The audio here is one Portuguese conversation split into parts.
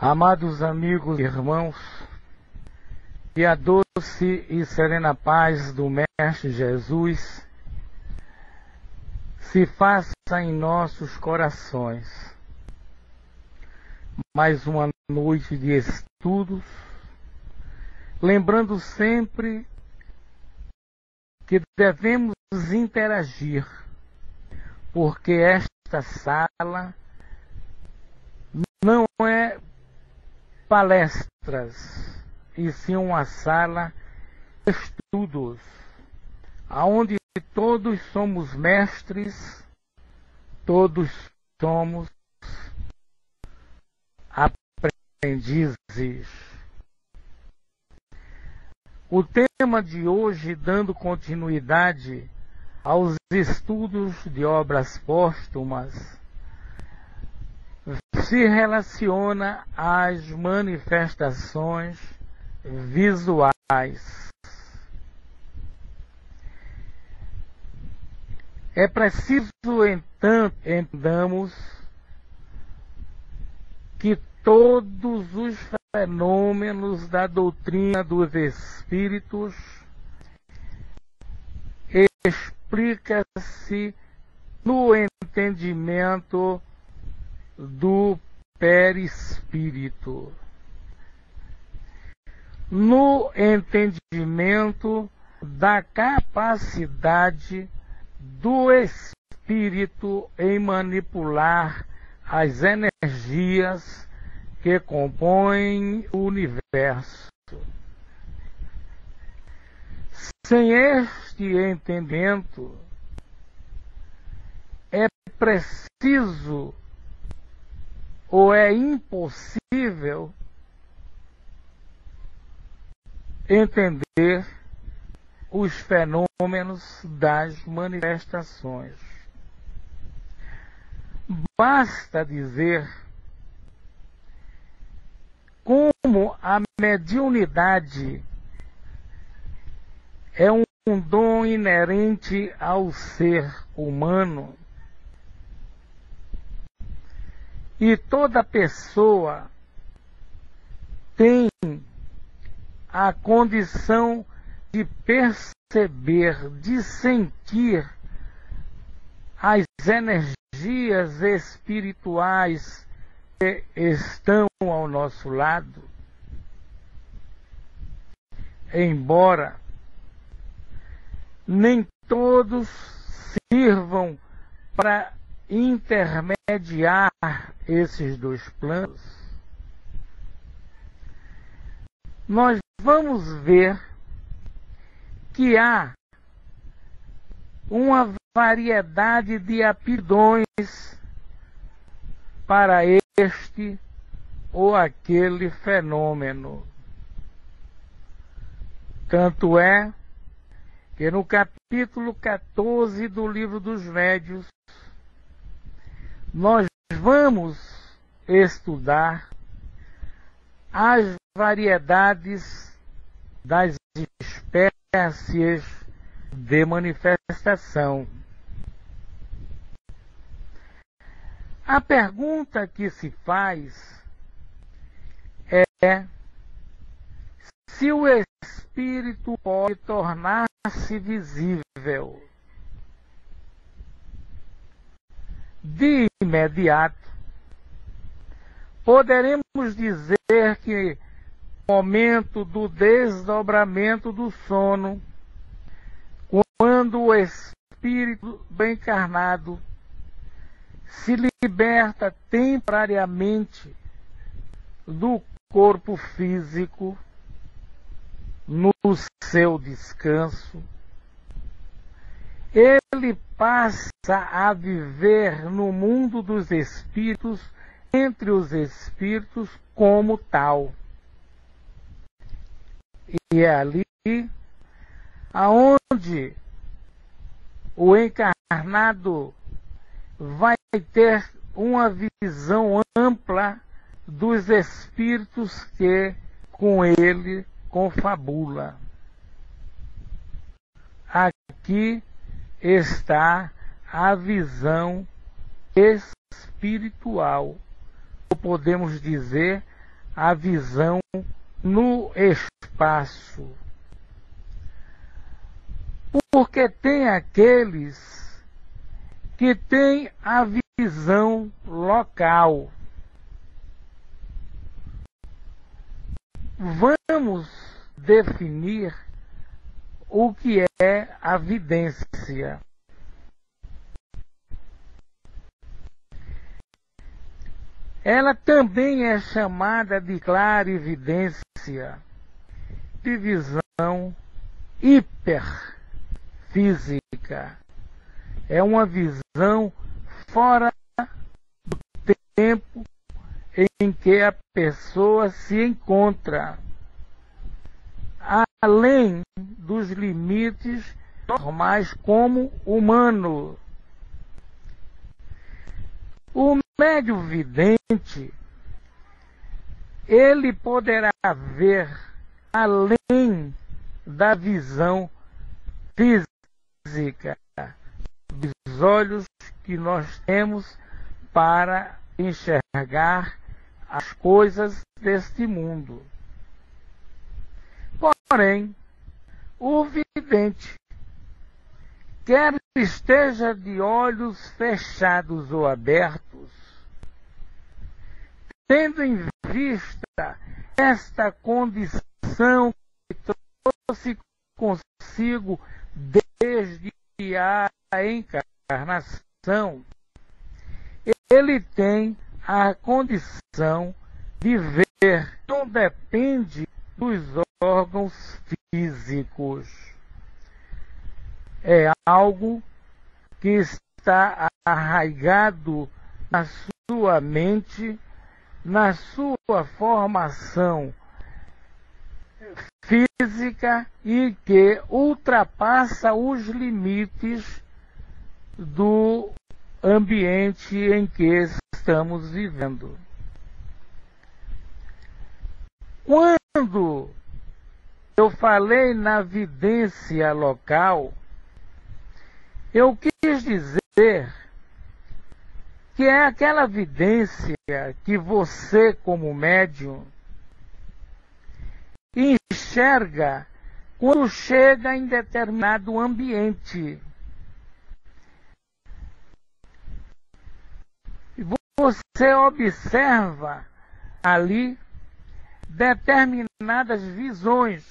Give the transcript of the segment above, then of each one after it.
Amados amigos e irmãos, que a doce e serena paz do Mestre Jesus se faça em nossos corações. Mais uma noite de estudos, lembrando sempre que devemos interagir, porque esta sala não é palestras, e sim uma sala de estudos, onde todos somos mestres, todos somos aprendizes. O tema de hoje, dando continuidade aos estudos de obras póstumas, se relaciona às manifestações visuais. É preciso, entanto, entendamos que todos os fenômenos da doutrina dos espíritos explica-se no entendimento do perispírito, no entendimento da capacidade do espírito em manipular as energias que compõem o universo. Sem este entendimento, é preciso ou é impossível entender os fenômenos das manifestações. Basta dizer como a mediunidade é um dom inerente ao ser humano, e toda pessoa tem a condição de perceber, de sentir as energias espirituais que estão ao nosso lado, embora nem todos sirvam para intermediar esses dois planos. Nós vamos ver que há uma variedade de aptidões para este ou aquele fenômeno. Tanto é que no capítulo 14 do Livro dos Médiuns, nós vamos estudar as variedades das espécies de manifestação. A pergunta que se faz é se o espírito pode tornar-se visível. De imediato, poderemos dizer que no momento do desdobramento do sono, quando o espírito bem encarnado se liberta temporariamente do corpo físico no seu descanso, ele passa a viver no mundo dos espíritos, entre os espíritos como tal. E é ali aonde o encarnado vai ter uma visão ampla dos espíritos que com ele confabula. Aqui está a visão espiritual, ou podemos dizer, a visão no espaço. Porque tem aqueles que têm a visão local. Vamos definir o que é a vidência. Ela também é chamada de clarividência, de visão hiperfísica. É uma visão fora do tempo em que a pessoa se encontra, além dos limites normais como humano. O médium vidente, ele poderá ver além da visão física, dos olhos que nós temos para enxergar as coisas deste mundo. Porém, o vidente, quer esteja de olhos fechados ou abertos, tendo em vista esta condição que trouxe consigo desde a encarnação, ele tem a condição de ver, não depende dos órgãos físicos. É algo que está arraigado na sua mente, na sua formação física e que ultrapassa os limites do ambiente em que estamos vivendo. Quando eu falei na vidência local, eu quis dizer que é aquela vidência que você, como médium, enxerga quando chega em determinado ambiente. Você observa ali determinadas visões,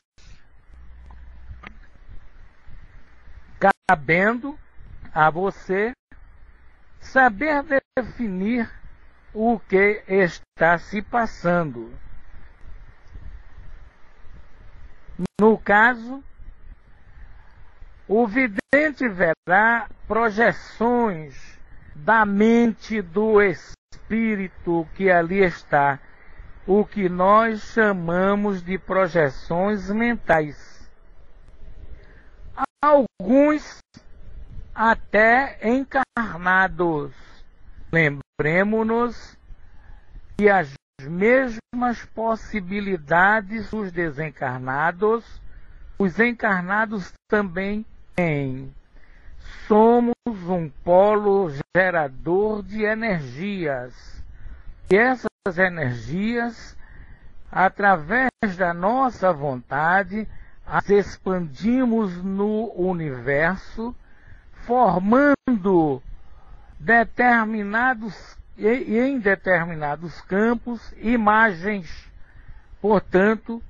cabendo a você saber definir o que está se passando. No caso, o vidente verá projeções da mente do espírito que ali está, o que nós chamamos de projeções mentais. Alguns até encarnados. Lembremos-nos que as mesmas possibilidades dos desencarnados, os encarnados também têm. Somos um polo gerador de energias. E essas energias, através da nossa vontade, as expandimos no universo, formando em determinados campos imagens. Portanto,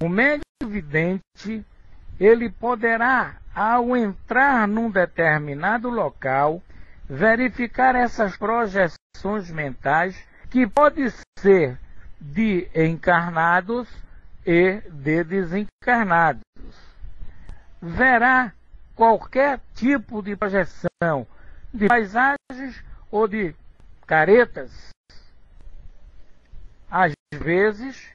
o médium vidente, ele poderá, ao entrar num determinado local, verificar essas projeções mentais que podem ser de encarnados e de desencarnados. Verá qualquer tipo de projeção, de paisagens ou de caretas, às vezes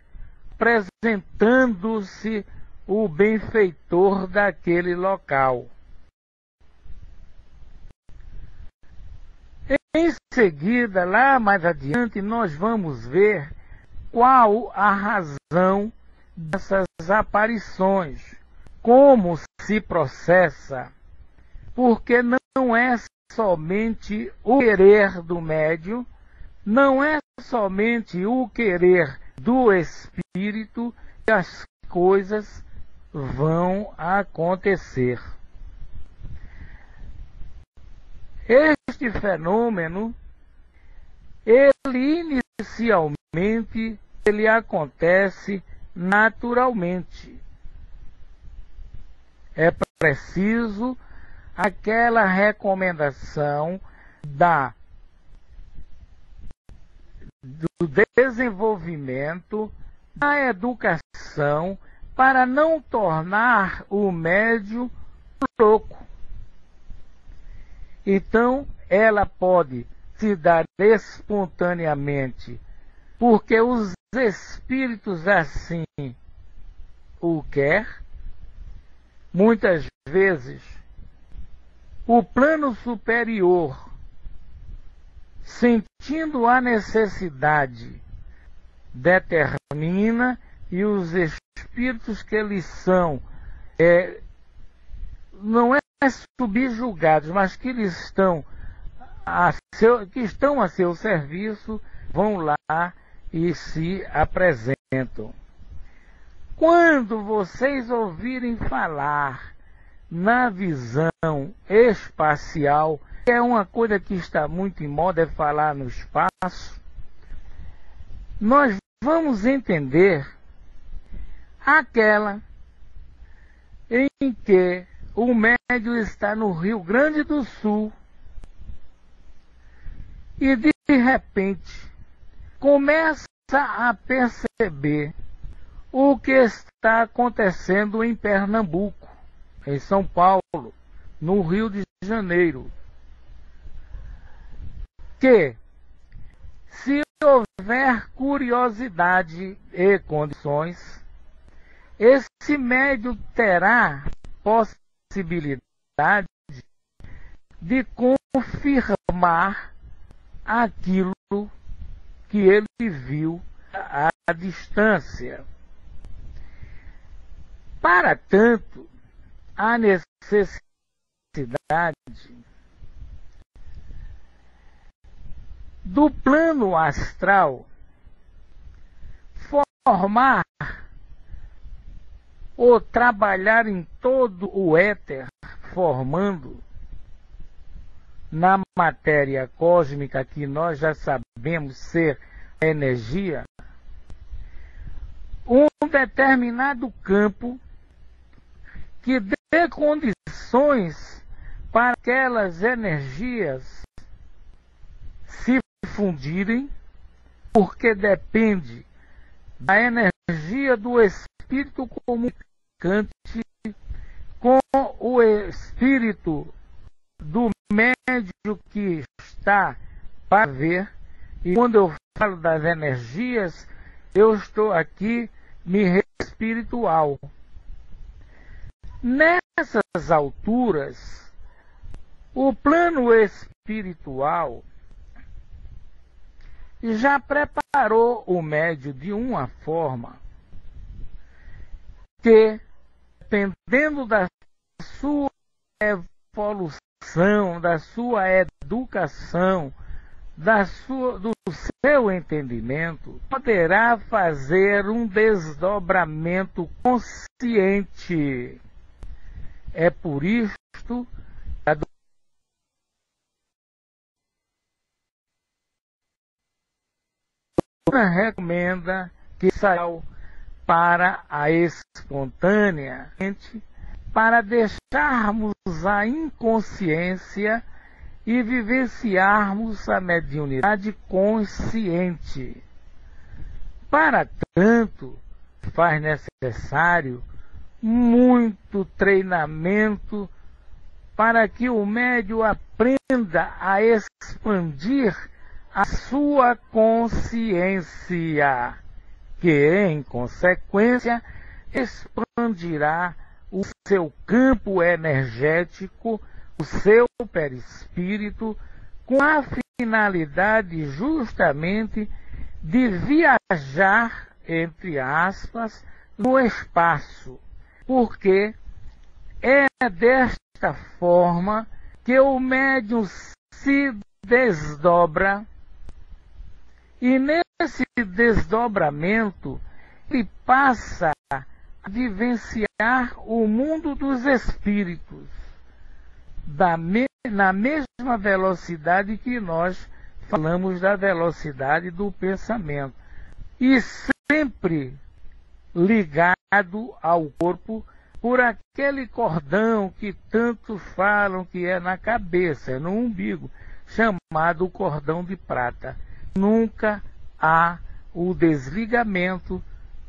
apresentando-se o benfeitor daquele local. Em seguida, lá mais adiante, nós vamos ver qual a razão dessas aparições, como se processa, porque não é somente o querer do médium, não é somente o querer do espírito e as coisas vão acontecer. Este fenômeno, ele inicialmente, ele acontece naturalmente. É preciso aquela recomendação do desenvolvimento, da educação, para não tornar o médium louco. Então, ela pode se dar espontaneamente, porque os espíritos assim o quer. Muitas vezes, o plano superior, sentindo a necessidade, determina, e os espíritos que eles são, não é subjugados, mas que eles estão a seu serviço, vão lá e se apresentam. Quando vocês ouvirem falar na visão espacial, que é uma coisa que está muito em moda, é falar no espaço, nós vamos entender aquela em que o médium está no Rio Grande do Sul e de repente começa a perceber o que está acontecendo em Pernambuco, em São Paulo, no Rio de Janeiro. Que, se houver curiosidade e condições, esse médium terá possibilidade de confirmar aquilo que ele viu à distância. Para tanto, há necessidade do plano astral formar ou trabalhar em todo o éter, formando na matéria cósmica, que nós já sabemos ser a energia, um determinado campo que dê condições para aquelas energias se fundirem, porque depende da energia do espírito comunicante com o espírito do médium que está para ver. E quando eu falo das energias, eu estou aqui me espiritual. Nessas alturas, o plano espiritual já preparou o médium de uma forma que, dependendo da sua evolução, da sua educação, do seu entendimento, poderá fazer um desdobramento consciente. É por isto que a doutrina recomenda que saia para a espontânea, para deixarmos a inconsciência e vivenciarmos a mediunidade consciente. Para tanto, faz necessário muito treinamento para que o médium aprenda a expandir a sua consciência, que, em consequência, expandirá o seu campo energético, o seu perispírito, com a finalidade justamente de viajar, entre aspas, no espaço, porque é desta forma que o médium se desdobra, e nesse desdobramento, ele passa a vivenciar o mundo dos espíritos na mesma velocidade que nós falamos da velocidade do pensamento, e sempre ligado ao corpo por aquele cordão que tanto falam que é na cabeça, é no umbigo, chamado cordão de prata. Nunca há o desligamento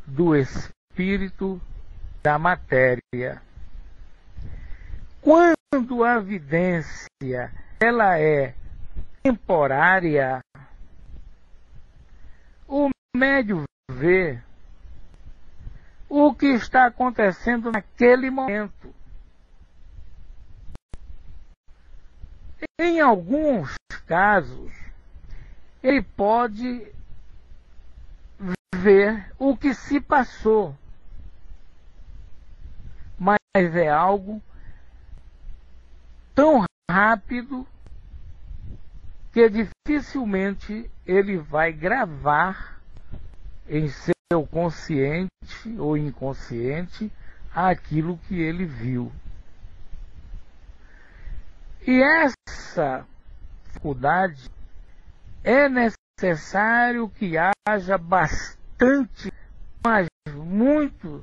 do espírito da matéria. Quando a vidência ela é temporária, o médium vê o que está acontecendo naquele momento. Em alguns casos, ele pode ver o que se passou, mas é algo tão rápido que dificilmente ele vai gravar em seu consciente ou inconsciente aquilo que ele viu. E essa dificuldade é necessário que haja bastante, mas muito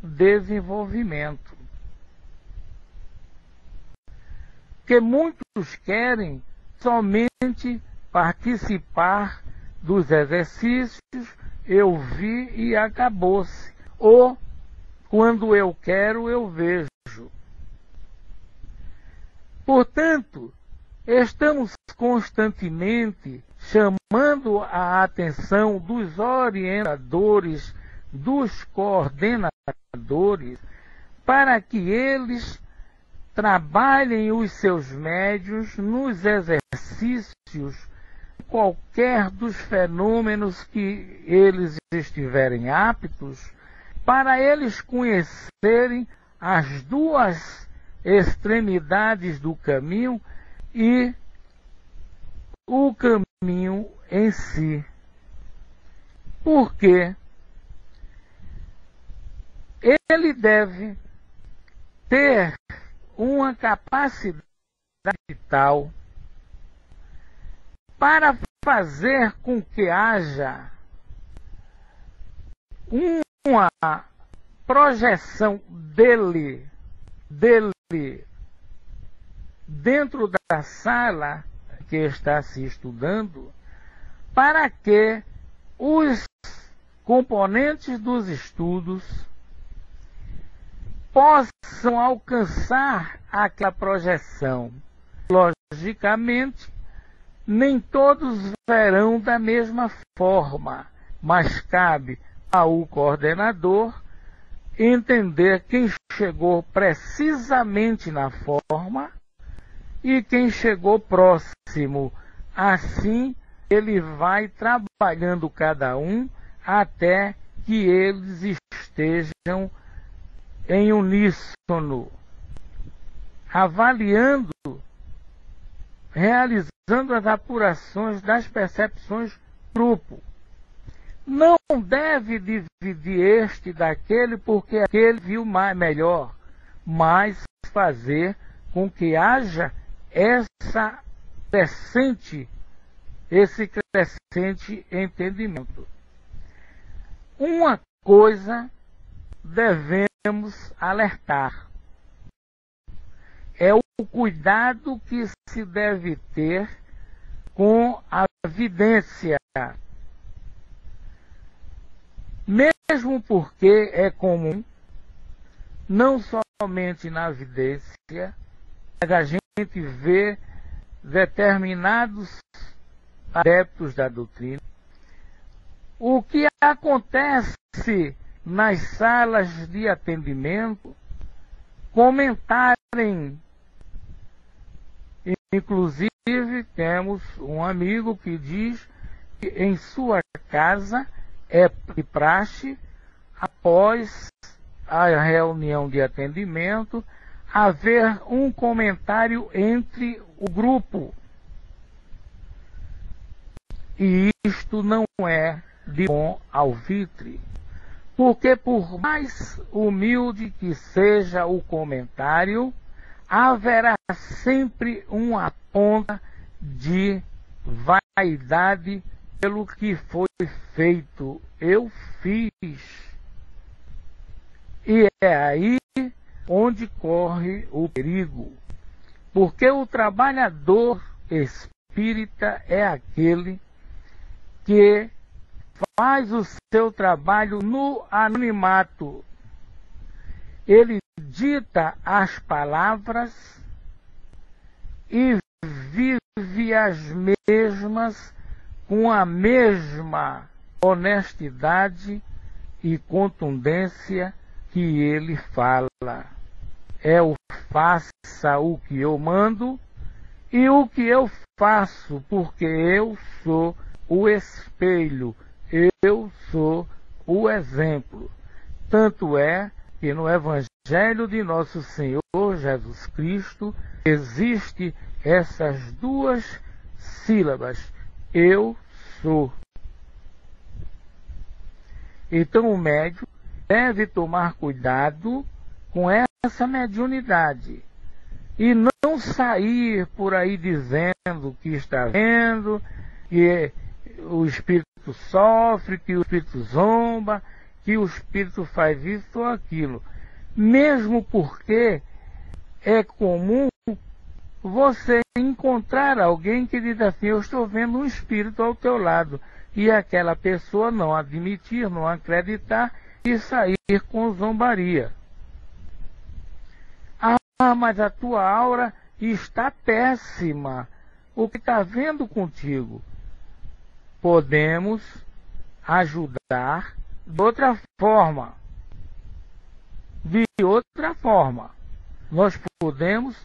desenvolvimento. Porque muitos querem somente participar dos exercícios, eu vi e acabou-se. Ou, quando eu quero, eu vejo. Portanto, estamos constantemente chamando a atenção dos orientadores, dos coordenadores, para que eles trabalhem os seus médiuns nos exercícios, qualquer dos fenômenos que eles estiverem aptos, para eles conhecerem as duas extremidades do caminho e o caminho em si. Porque ele deve ter uma capacidade tal para fazer com que haja uma projeção dele dentro da sala que está se estudando, para que os componentes dos estudos possam alcançar aquela projeção. Logicamente, nem todos verão da mesma forma, mas cabe ao coordenador entender quem chegou precisamente na forma e quem chegou próximo. Assim, ele vai trabalhando cada um até que eles estejam em uníssono, avaliando, realizando as apurações das percepções do grupo. Não deve dividir este daquele porque aquele viu melhor, mas fazer com que haja esse crescente entendimento. Uma coisa devemos alertar: é o cuidado que se deve ter com a vidência. Mesmo porque é comum, não somente na vidência, mas a gente vê determinados adeptos da doutrina, o que acontece nas salas de atendimento, comentarem. Inclusive, temos um amigo que diz que em sua casa é praxe, após a reunião de atendimento, haver um comentário entre o grupo. E isto não é de bom alvitre, porque por mais humilde que seja o comentário, haverá sempre uma ponta de vaidade pelo que foi feito. Eu fiz. E é aí onde corre o perigo, porque o trabalhador espírita é aquele que faz o seu trabalho no anonimato. Ele dita as palavras e vive as mesmas com a mesma honestidade e contundência que ele fala. É o faça o que eu mando e o que eu faço, porque eu sou o espelho, eu sou o exemplo. Tanto é que no Evangelho de nosso Senhor Jesus Cristo existe essas duas sílabas, eu sou. Então o médium deve tomar cuidado com essa mediunidade e não sair por aí dizendo que está vendo, que o espírito sofre, que o espírito zomba, que o espírito faz isso ou aquilo. Mesmo porque é comum você encontrar alguém que diz assim, eu estou vendo um espírito ao teu lado, e aquela pessoa não admitir, não acreditar e sair com zombaria. Ah, mas a tua aura está péssima. O que está vendo contigo? Podemos ajudar de outra forma. De outra forma. Nós podemos,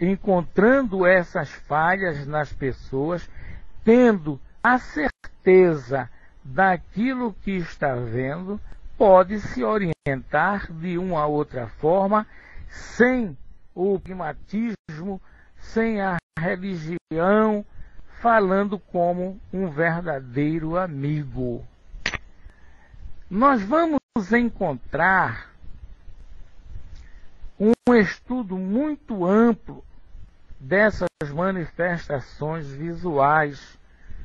encontrando essas falhas nas pessoas, tendo a certeza daquilo que está vendo, pode se orientar de uma outra forma, sem o pragmatismo, sem a religião, falando como um verdadeiro amigo. Nós vamos encontrar um estudo muito amplo dessas manifestações visuais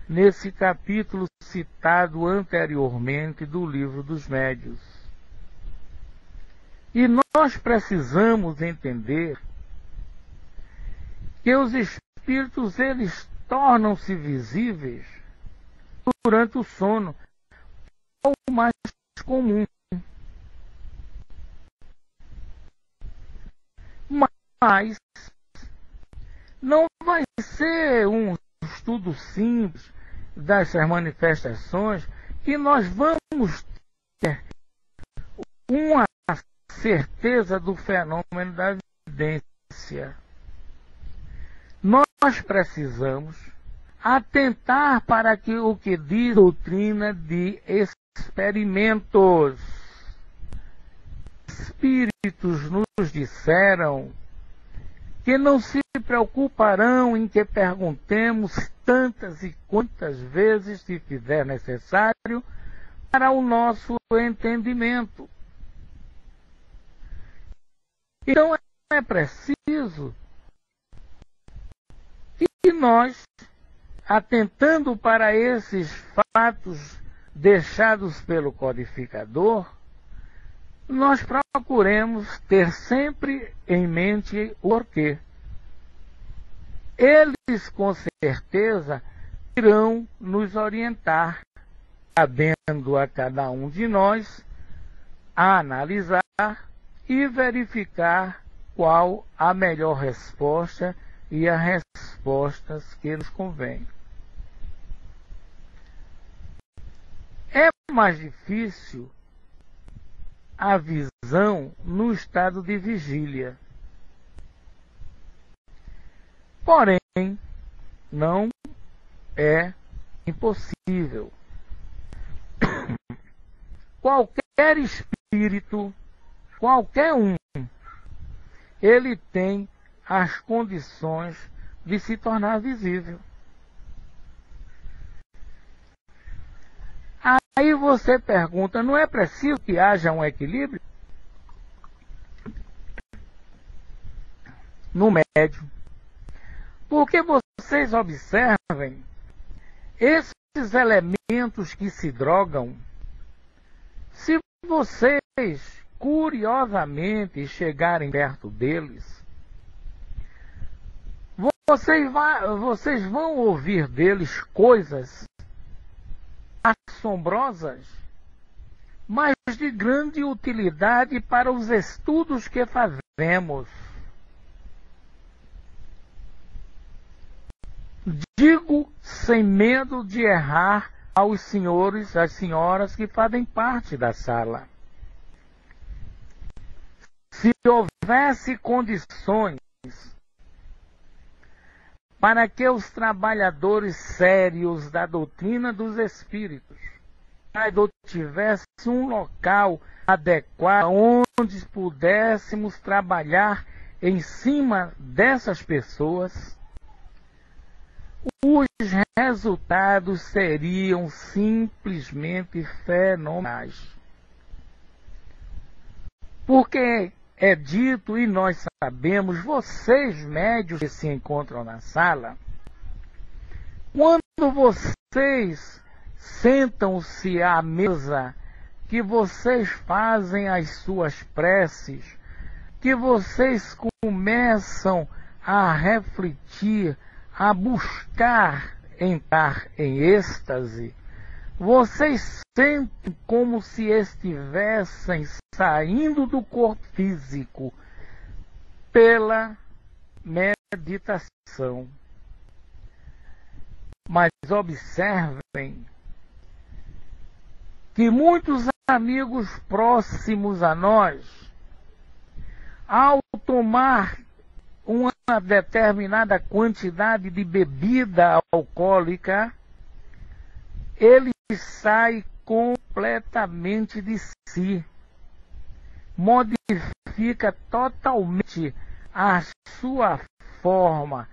nesse capítulo citado anteriormente do Livro dos Médiuns. E nós precisamos entender que os espíritos, eles tornam-se visíveis durante o sono, é o mais comum. Mas não vai ser um estudo simples dessas manifestações que nós vamos ter uma certeza do fenômeno da evidência. Nós precisamos atentar para o que diz a doutrina de experimentos. Espíritos nos disseram que não se preocuparão em que perguntemos tantas e quantas vezes se fizer necessário para o nosso entendimento. Então é preciso que nós, atentando para esses fatos deixados pelo codificador, nós procuremos ter sempre em mente o porquê. Eles, com certeza, irão nos orientar, cabendo a cada um de nós a analisar e verificar qual a melhor resposta e as respostas que nos convêm. É mais difícil a visão no estado de vigília. Porém, não é impossível. Qualquer espírito, qualquer um, ele tem as condições de se tornar visível. Aí você pergunta, não é preciso que haja um equilíbrio? No médium. Porque vocês observem, esses elementos que se drogam, se vocês curiosamente chegarem perto deles, vocês vão ouvir deles coisas assombrosas, mas de grande utilidade para os estudos que fazemos. Digo sem medo de errar aos senhores, às senhoras que fazem parte da sala. Se houvesse condições para que os trabalhadores sérios da doutrina dos espíritos tivesse um local adequado onde pudéssemos trabalhar em cima dessas pessoas, os resultados seriam simplesmente fenomenais. Porque é dito, e nós sabemos, vocês médios que se encontram na sala, quando vocês sentam-se à mesa, que vocês fazem as suas preces, que vocês começam a refletir, a buscar entrar em êxtase, vocês sentem como se estivessem saindo do corpo físico pela meditação. Mas observem que muitos amigos próximos a nós, ao tomar uma determinada quantidade de bebida alcoólica, ele sai completamente de si, modifica totalmente a sua forma,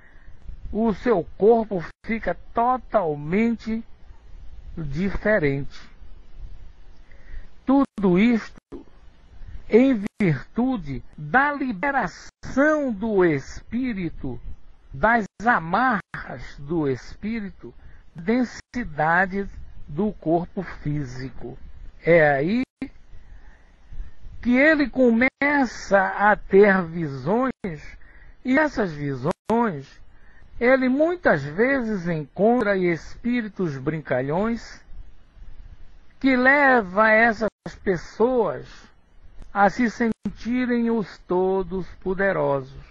o seu corpo fica totalmente diferente. Tudo isto em virtude da liberação do espírito, das amarras do espírito, densidade do corpo físico. É aí que ele começa a ter visões, e essas visões, ele muitas vezes encontra espíritos brincalhões que leva essas pessoas a se sentirem os todos poderosos,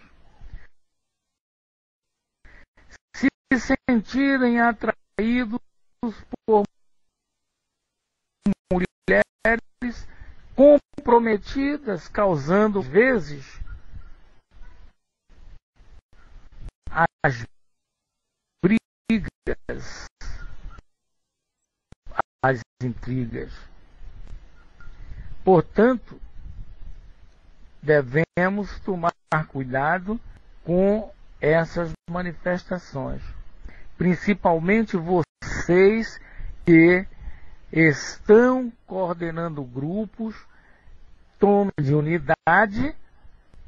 se sentirem atraídos por mulheres comprometidas, causando vezes as brigas, as intrigas. Portanto, devemos tomar cuidado com essas manifestações, principalmente vocês que estão coordenando grupos, tomam de unidade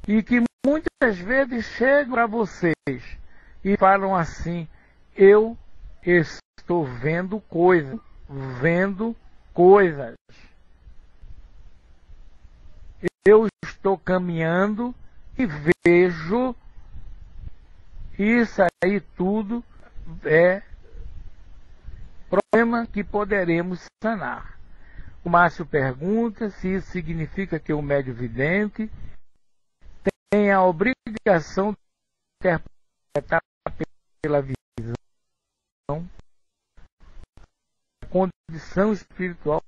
e que muitas vezes chegam para vocês e falam assim: eu estou vendo coisas, eu estou caminhando e vejo isso aí, tudo é problema que poderemos sanar. O Márcio pergunta se isso significa que o médium vidente tem a obrigação de interpretar pela visão a condição espiritual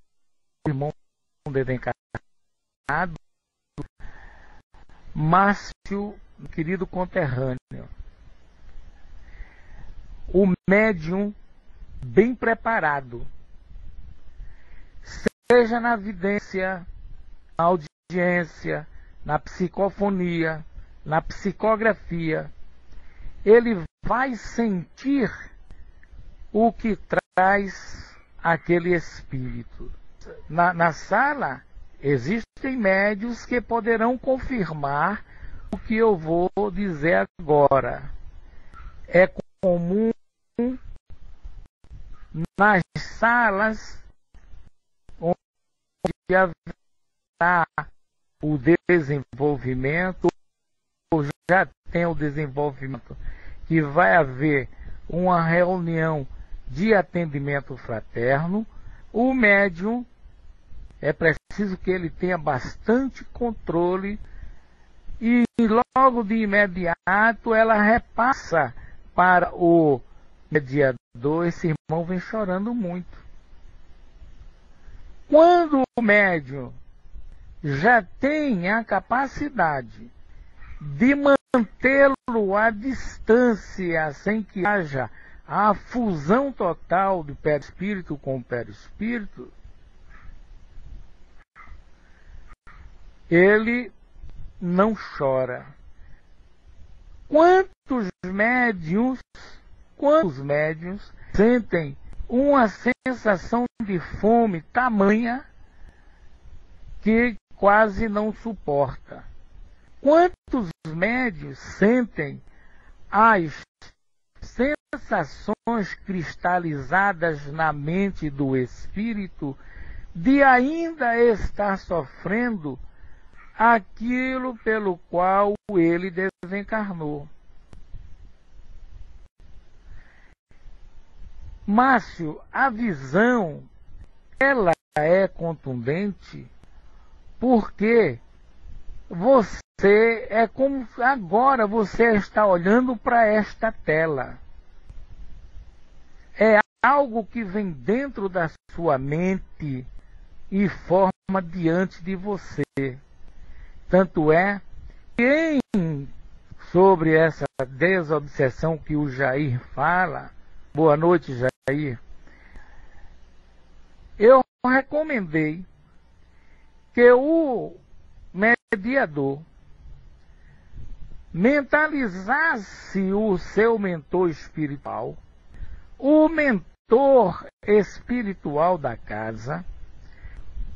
do irmão desencarnado. Márcio, querido conterrâneo, o médium bem preparado, seja na vidência, na audiência, na psicofonia, na psicografia, ele vai sentir o que traz aquele espírito. Na sala existem médiuns que poderão confirmar o que eu vou dizer agora. É comum nas salas onde haverá o desenvolvimento, ou já tem o desenvolvimento, que vai haver uma reunião de atendimento fraterno, o médium é preciso que ele tenha bastante controle e logo de imediato ela repassa para o mediador. Esse irmão vem chorando muito. Quando o médium já tem a capacidade de mantê-lo à distância sem que haja a fusão total do perispírito com o perispírito, ele não chora. Quantos médiuns sentem uma sensação de fome tamanha que quase não suporta? Quantos médiuns sentem as sensações cristalizadas na mente do espírito de ainda estar sofrendo aquilo pelo qual ele desencarnou? Márcio, a visão, ela é contundente porque você é como agora você está olhando para esta tela. É algo que vem dentro da sua mente e forma diante de você. Tanto é que sobre essa desobsessão que o Jair fala, boa noite, Jair, eu recomendei que o mediador mentalizasse o seu mentor espiritual, o mentor espiritual da casa,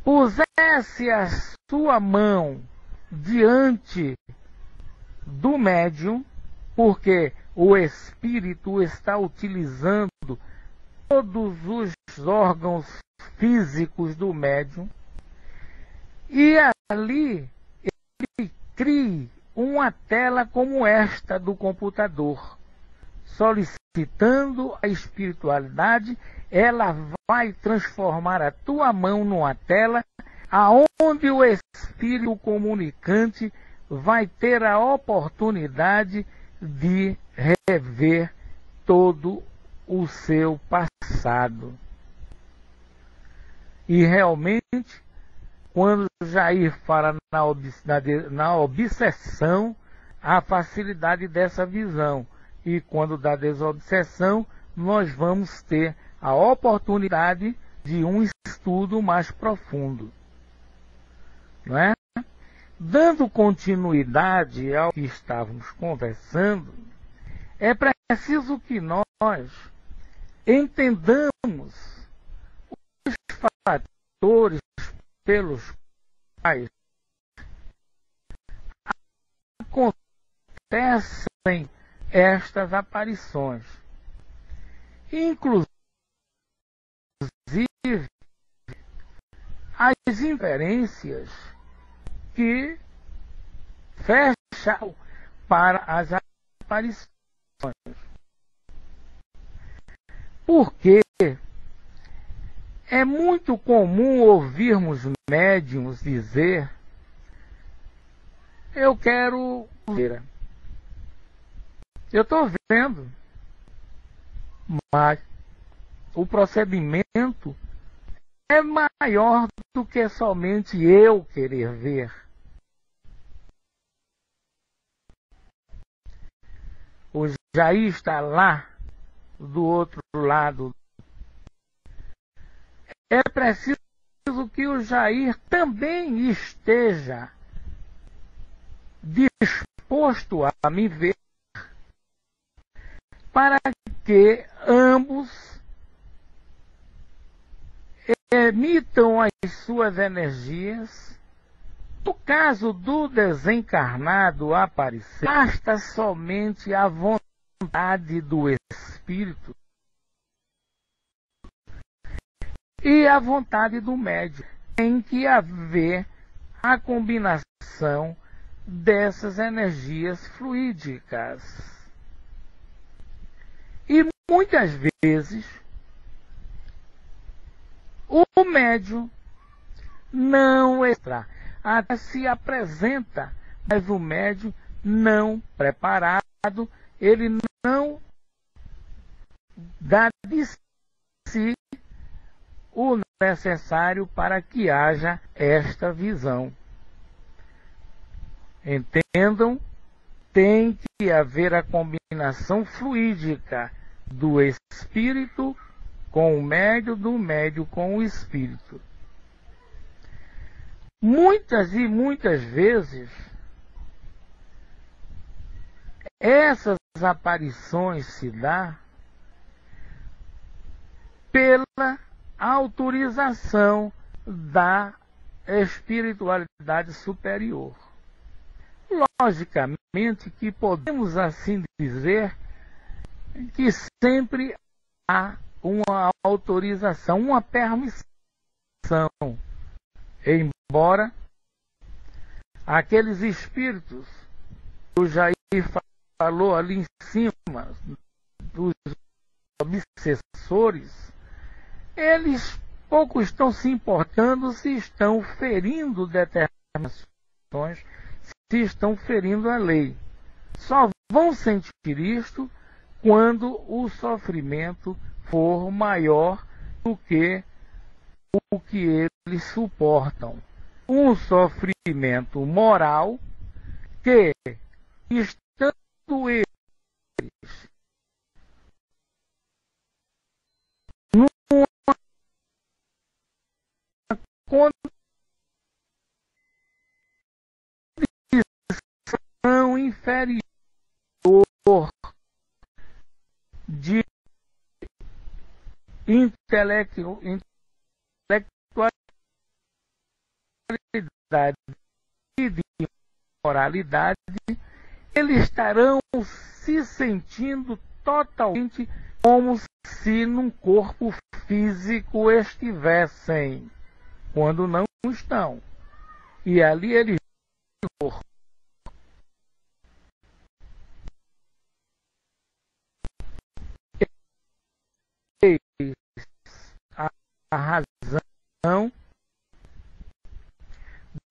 pusesse a sua mão diante do médium, porque o espírito está utilizando todos os órgãos físicos do médium, e ali ele crie uma tela como esta do computador, solicitando a espiritualidade. Ela vai transformar a tua mão numa tela aonde o espírito comunicante vai ter a oportunidade de rever todo o seu passado. E realmente, quando Jair fala na obsessão, a facilidade dessa visão. E quando da desobsessão, nós vamos ter a oportunidade de um estudo mais profundo. Não é? Dando continuidade ao que estávamos conversando, é preciso que nós entendamos os fatores pelos quais acontecem estas aparições. Inclusive, as inferências que fecham para as aparições. Porque é muito comum ouvirmos médiuns dizer: eu quero ver. Eu estou vendo, mas o procedimento é maior do que somente eu querer ver. O Jair está lá do outro lado. É preciso que o Jair também esteja disposto a me ver, para que ambos emitam as suas energias. No caso do desencarnado aparecer, basta somente a vontade do espírito e a vontade do médium. Tem que haver a combinação dessas energias fluídicas. E muitas vezes o médium não está, até se apresenta, mas o médium não preparado, ele não dá de si o necessário para que haja esta visão. Entendam, tem que haver a combinação fluídica do espírito com o médium, do médium com o espírito. Muitas e muitas vezes, essas aparições se dão pela autorização da espiritualidade superior. Logicamente que podemos assim dizer que sempre há uma autorização, uma permissão, embora aqueles espíritos que o Jair falou ali em cima, dos obsessores, eles pouco estão se importando se estão ferindo determinações, se estão ferindo a lei. Só vão sentir isto quando o sofrimento for maior do que o que eles suportam. Um sofrimento moral que, estando eles numa condição inferior de intelectualidade e de moralidade, eles estarão se sentindo totalmente como se num corpo físico estivessem, quando não estão. E ali eles a razão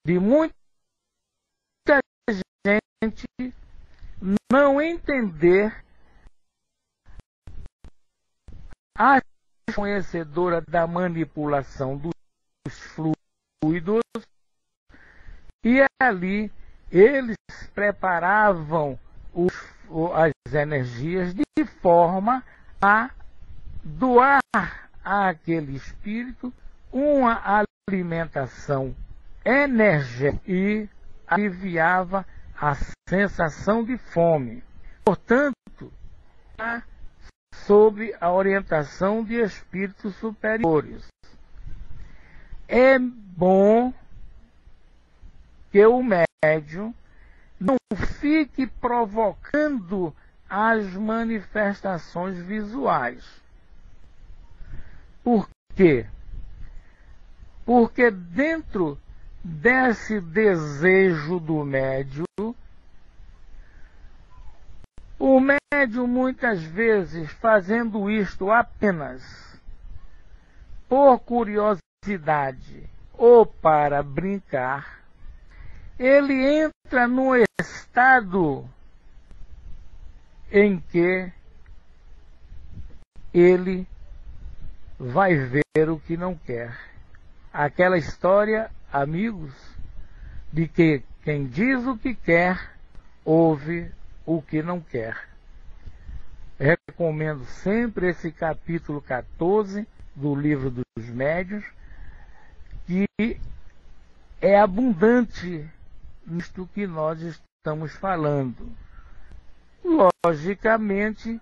de muita gente não entender a conhecedora da manipulação dos fluidos, e ali eles preparavam as energias de forma a doar àquele espírito uma alimentação energética e aliviava a sensação de fome. Portanto, sob a orientação de espíritos superiores. É bom que o médium não fique provocando as manifestações visuais. Por quê? Porque dentro desse desejo do médium, o médium muitas vezes fazendo isto apenas por curiosidade ou para brincar, ele entra num estado em que ele vai ver o que não quer. Aquela história, amigos, de que quem diz o que quer, ouve o que não quer. Recomendo sempre esse capítulo 14 do Livro dos Médiuns, que é abundante nisto que nós estamos falando. Logicamente,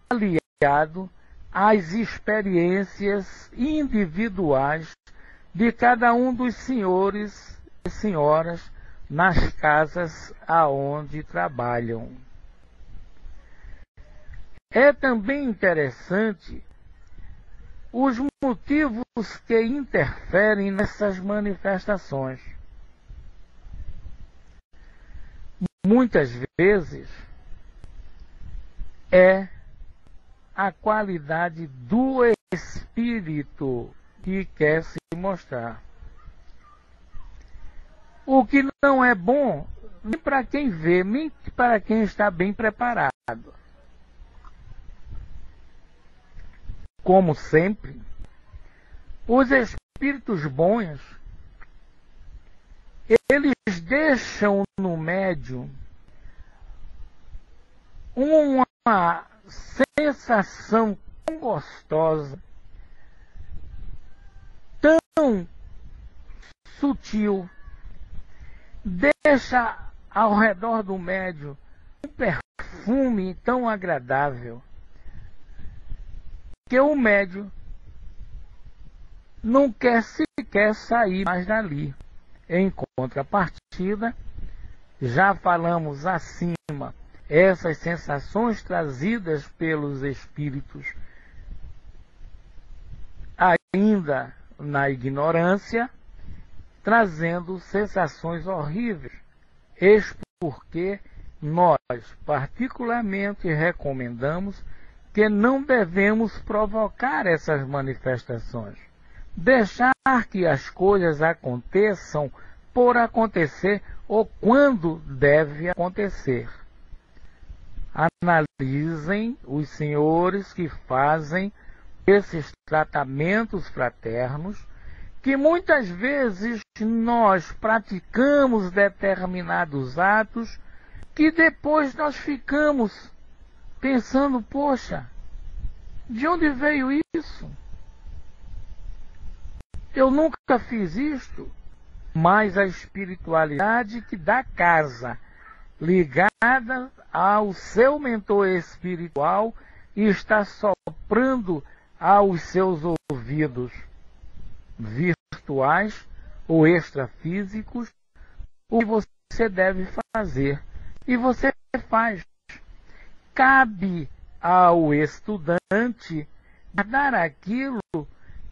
aliado as experiências individuais de cada um dos senhores e senhoras nas casas aonde trabalham. É também interessante os motivos que interferem nessas manifestações. Muitas vezes é a qualidade do espírito que quer se mostrar. O que não é bom nem para quem vê, nem para quem está bem preparado. Como sempre, os espíritos bons, eles deixam no médium uma sensação tão gostosa, tão sutil, deixa ao redor do médium um perfume tão agradável, que o médium não quer sequer sair mais dali. Em contrapartida, já falamos acima, essas sensações trazidas pelos espíritos ainda na ignorância, trazendo sensações horríveis. Eis porque nós particularmente recomendamos que não devemos provocar essas manifestações. Deixar que as coisas aconteçam por acontecer ou quando deve acontecer. Analisem os senhores que fazem esses tratamentos fraternos, que muitas vezes nós praticamos determinados atos que depois nós ficamos pensando, poxa, de onde veio isso? Eu nunca fiz isto. Mas a espiritualidade que da casa, ligada ao seu mentor espiritual, está soprando aos seus ouvidos virtuais ou extrafísicos o que você deve fazer. E você faz. Cabe ao estudante dar aquilo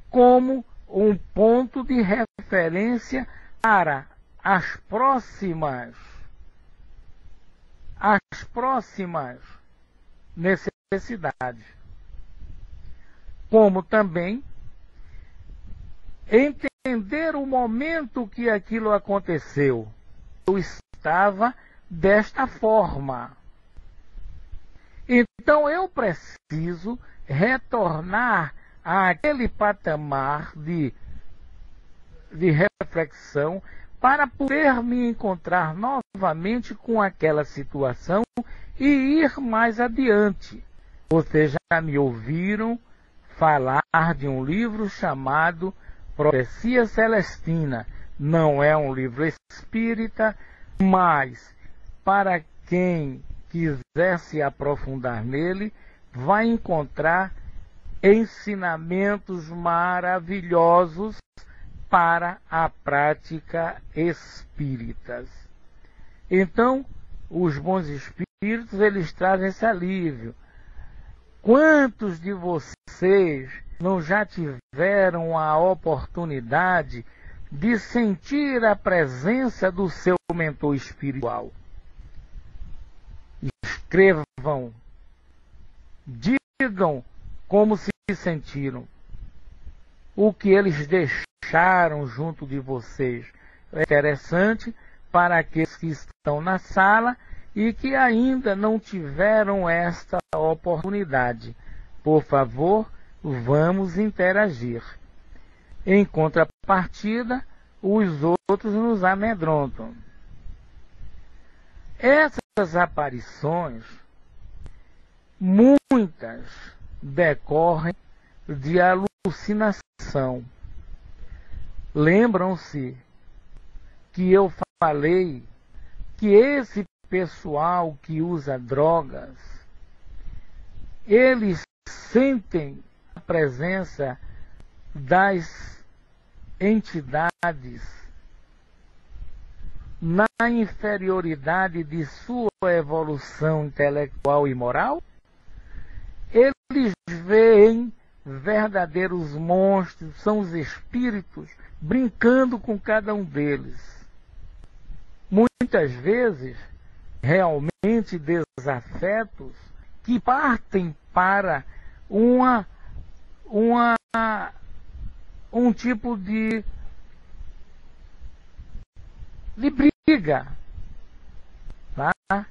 como um ponto de referência para as próximas necessidades. Como também entender o momento que aquilo aconteceu. Eu estava desta forma. Então eu preciso retornar àquele patamar de reflexão para poder me encontrar novamente com aquela situação e ir mais adiante. Vocês já me ouviram falar de um livro chamado Profecia Celestina. Não é um livro espírita, mas para quem quiser se aprofundar nele, vai encontrar ensinamentos maravilhosos para a prática espíritas. Então, os bons espíritos, eles trazem esse alívio. Quantos de vocês não já tiveram a oportunidade de sentir a presença do seu mentor espiritual? Escrevam, digam como se sentiram, o que eles deixaram junto de vocês. É interessante para aqueles que estão na sala e que ainda não tiveram esta oportunidade. Por favor, vamos interagir. Em contrapartida, os outros nos amedrontam. Essas aparições, muitas decorrem de alucinação. Lembram-se que eu falei que esse pessoal que usa drogas, eles sentem presença das entidades, na inferioridade de sua evolução intelectual e moral, eles veem verdadeiros monstros, são os espíritos brincando com cada um deles. Muitas vezes, realmente desafetos que partem para um tipo de briga, tá?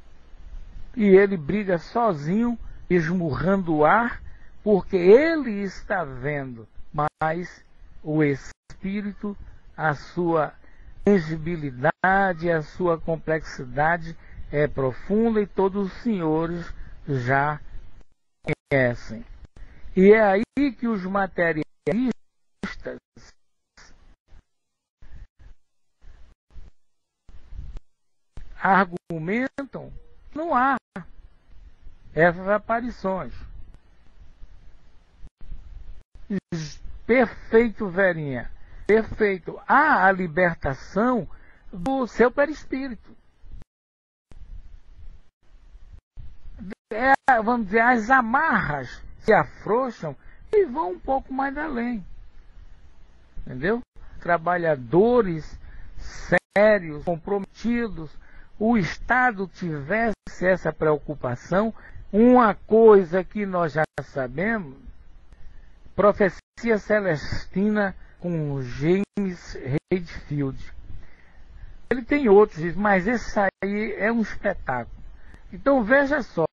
E ele briga sozinho, esmurrando o ar, porque ele está vendo, mas o espírito, a sua sensibilidade, a sua complexidade é profunda e todos os senhores já conhecem. E é aí que os materialistas argumentam que não há essas aparições. Perfeito, Verinha. Perfeito. Há a libertação do seu perispírito. Vamos dizer, as amarras se afrouxam e vão um pouco mais além. Entendeu? Trabalhadores sérios, comprometidos, o Estado tivesse essa preocupação, uma coisa que nós já sabemos, profecia celestina com James Redfield. Ele tem outros, mas esse aí é um espetáculo. Então veja só,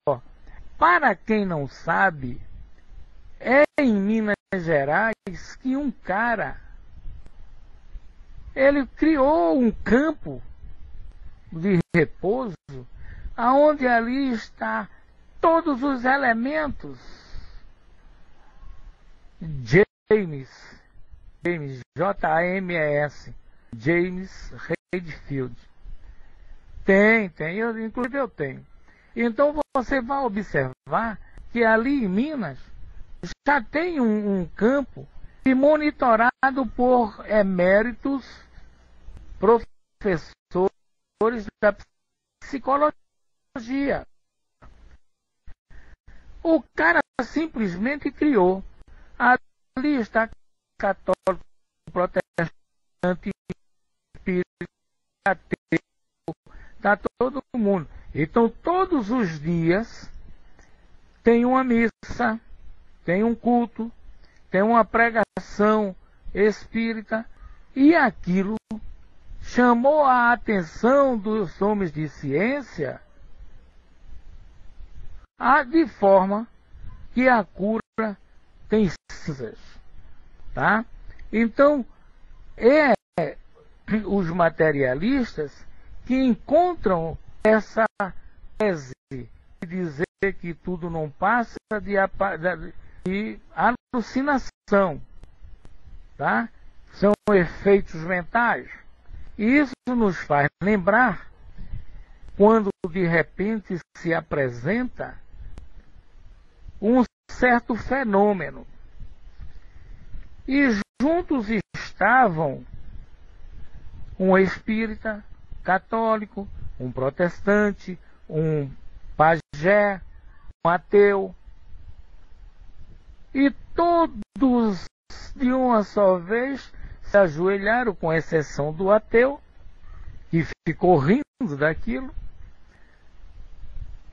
para quem não sabe, é em Minas Gerais que um cara, ele criou um campo de repouso, aonde ali está todos os elementos. James, J-A-M-E-S, James Redfield. Inclusive eu tenho. Então você vai observar que ali em Minas já tem um campo monitorado por eméritos professores da psicologia. O cara simplesmente criou. Ali está católico, protestante, espírita, ateu, está todo mundo. Então todos os dias tem uma missa, tem um culto, tem uma pregação espírita, e aquilo chamou a atenção dos homens de ciência de forma que a cura tem cinzas, tá? Então, os materialistas que encontram essa tese de dizer que tudo não passa de alucinação, tá? São efeitos mentais. E isso nos faz lembrar quando de repente se apresenta um certo fenômeno. E juntos estavam um espírita católico, um protestante, um pajé, um ateu. E todos de uma só vez se ajoelharam, com exceção do ateu, que ficou rindo daquilo.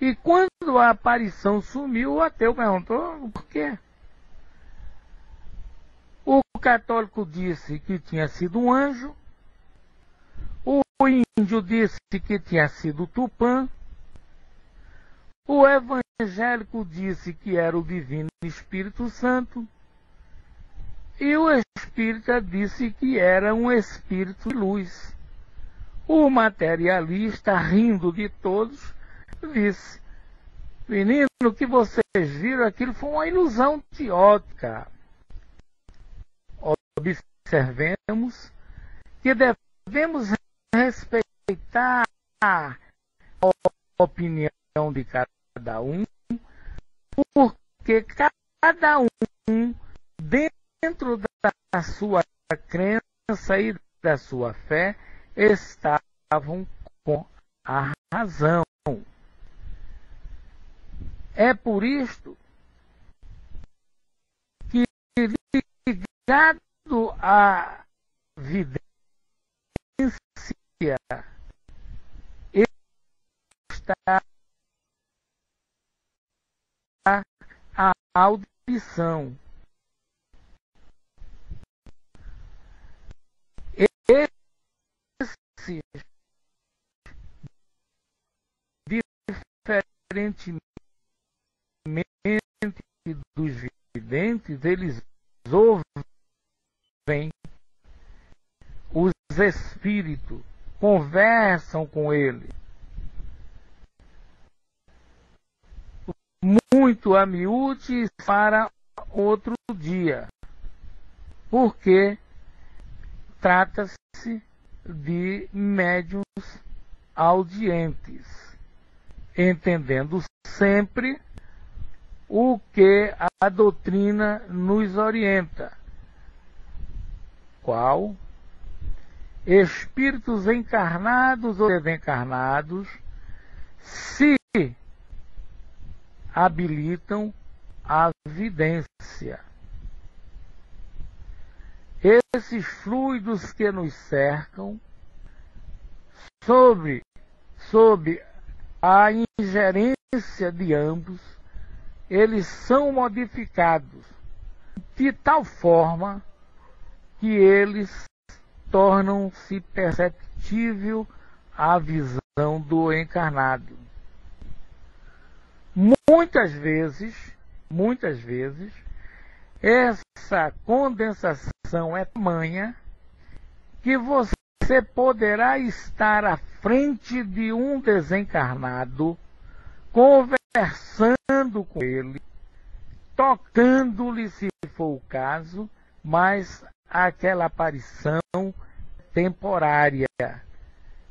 E quando a aparição sumiu, o ateu perguntou por quê. O católico disse que tinha sido um anjo, o índio disse que tinha sido Tupã, o evangélico disse que era o Divino Espírito Santo, e o espírita disse que era um espírito de luz. O materialista, rindo de todos, disse: menino, o que vocês viram, aquilo foi uma ilusão de ótica. Observemos que devemos respeitar a opinião de cada um, porque cada um dentro da sua crença e da sua fé, estavam com a razão. É por isto que, ligado à vidência, está a audição. Esses, diferentemente dos videntes, eles ouvem os espíritos, conversam com ele. Muito a miúde para outro dia, porque trata-se de médiuns audientes, entendendo sempre o que a doutrina nos orienta, qual espíritos encarnados ou desencarnados se habilitam a vidência. Esses fluidos que nos cercam, sob a ingerência de ambos, eles são modificados de tal forma que eles tornam-se perceptível à visão do encarnado. Muitas vezes, essa condensação é tamanha que você poderá estar à frente de um desencarnado, conversando com ele, tocando-lhe se for o caso, mas aquela aparição temporária.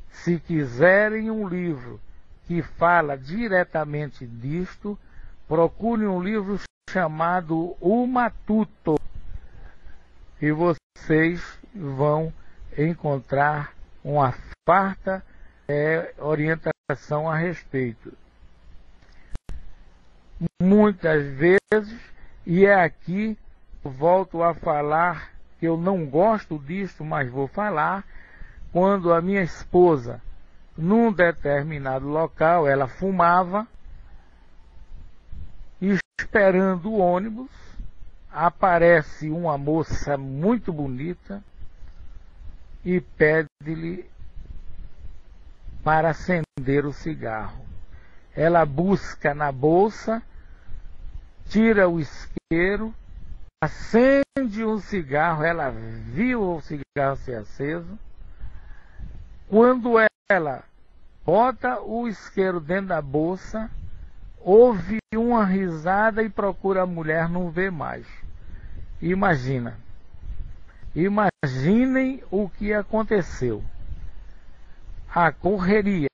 Se quiserem um livro que fala diretamente disto, procure um livro chamado O Matuto, e vocês vão encontrar uma farta orientação a respeito. Muitas vezes, e é aqui, volto a falar, que eu não gosto disto, mas vou falar, quando a minha esposa, num determinado local, ela fumava, esperando o ônibus, aparece uma moça muito bonita e pede-lhe para acender o cigarro. Ela busca na bolsa, tira o isqueiro, acende um cigarro, ela viu o cigarro ser aceso. Quando ela bota o isqueiro dentro da bolsa, ouve uma risada e procura a mulher, não vê mais. Imaginem o que aconteceu. A correria.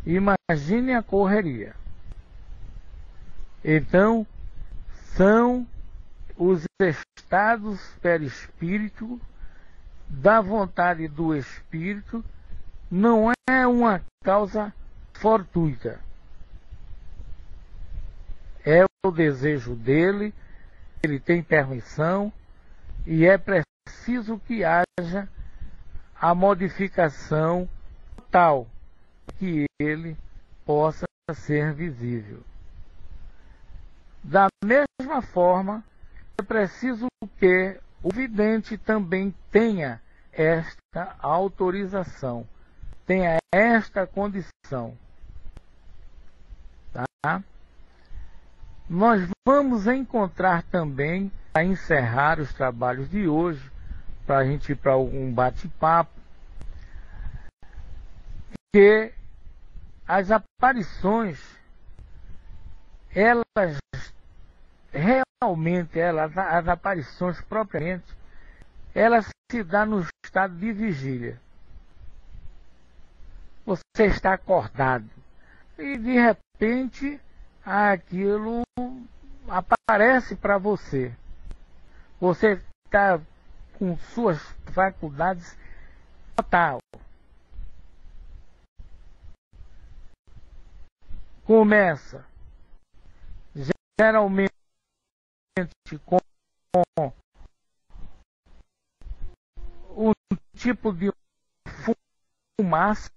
Imaginem a correria. Então, são os estados perispíriticos da vontade do espírito, não é uma causa fortuita. É o desejo dele, ele tem permissão e é preciso que haja a modificação tal que ele possa ser visível. Da mesma forma, é preciso que o vidente também tenha esta autorização, tenha esta condição. Tá? Nós vamos encontrar também, para encerrar os trabalhos de hoje, para a gente ir para algum bate-papo, que as aparições, elas realmente, as aparições propriamente, elas se dão no estado de vigília. Você está acordado e de repente aquilo aparece para você. Você está com suas faculdades total. Começa geralmente com um tipo de fumaça,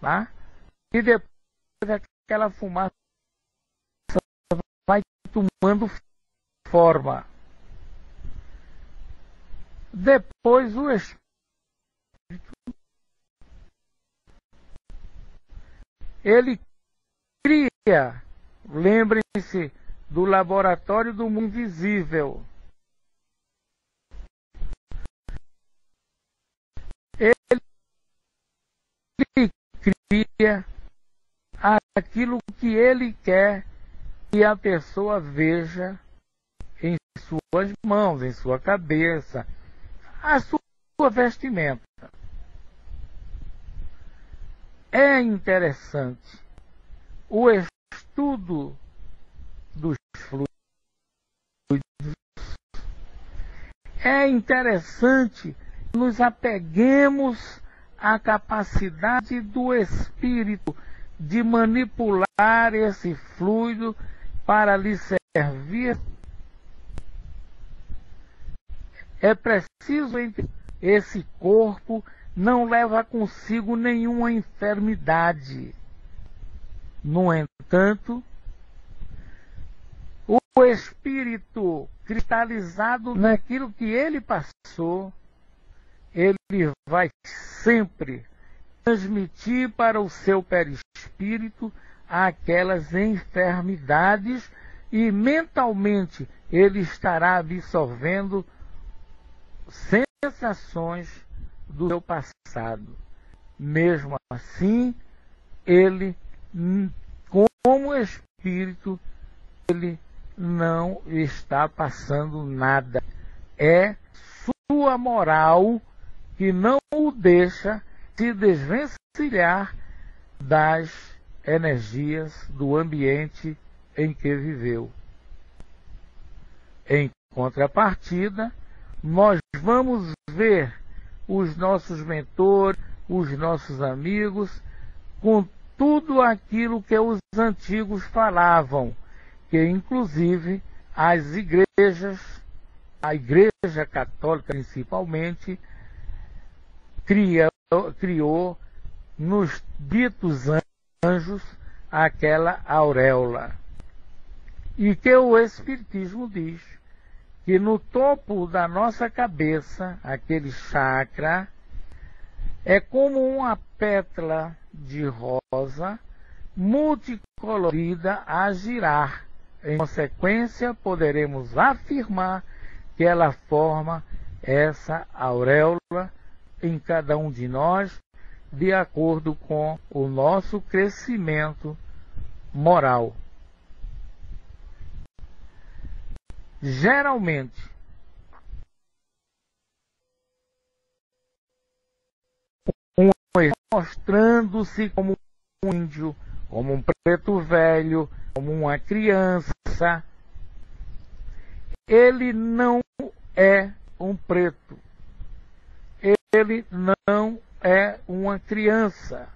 tá? E depois aquela fumaça vai tomando forma. Depois o espírito, ele cria, lembrem-se do laboratório do mundo invisível. Ele cria aquilo que ele quer que a pessoa veja em suas mãos, em sua cabeça, a sua vestimenta. É interessante o estudo dos fluidos. É interessante que nos apeguemos à capacidade do espírito de manipular esse fluido para lhe servir. É preciso entender. Esse corpo não leva consigo nenhuma enfermidade. No entanto, o espírito cristalizado naquilo que ele passou, ele vai sempre transmitir para o seu perispírito aquelas enfermidades e mentalmente ele estará absorvendo sensações do seu passado. Mesmo assim, ele, como espírito, ele não está passando nada. É sua moral que não o deixa se desvencilhar das energias do ambiente em que viveu. Em contrapartida, nós vamos ver os nossos mentores, os nossos amigos, com tudo aquilo que os antigos falavam, que inclusive as igrejas, a Igreja Católica principalmente, criou nos ditos anjos aquela auréola. E que o Espiritismo diz que no topo da nossa cabeça, aquele chakra, é como uma pétala de rosa multicolorida a girar. Em consequência, poderemos afirmar que ela forma essa auréola em cada um de nós, de acordo com o nosso crescimento moral. Geralmente, mostrando-se como um índio, como um preto velho, como uma criança. Ele não é um preto. Ele não é uma criança.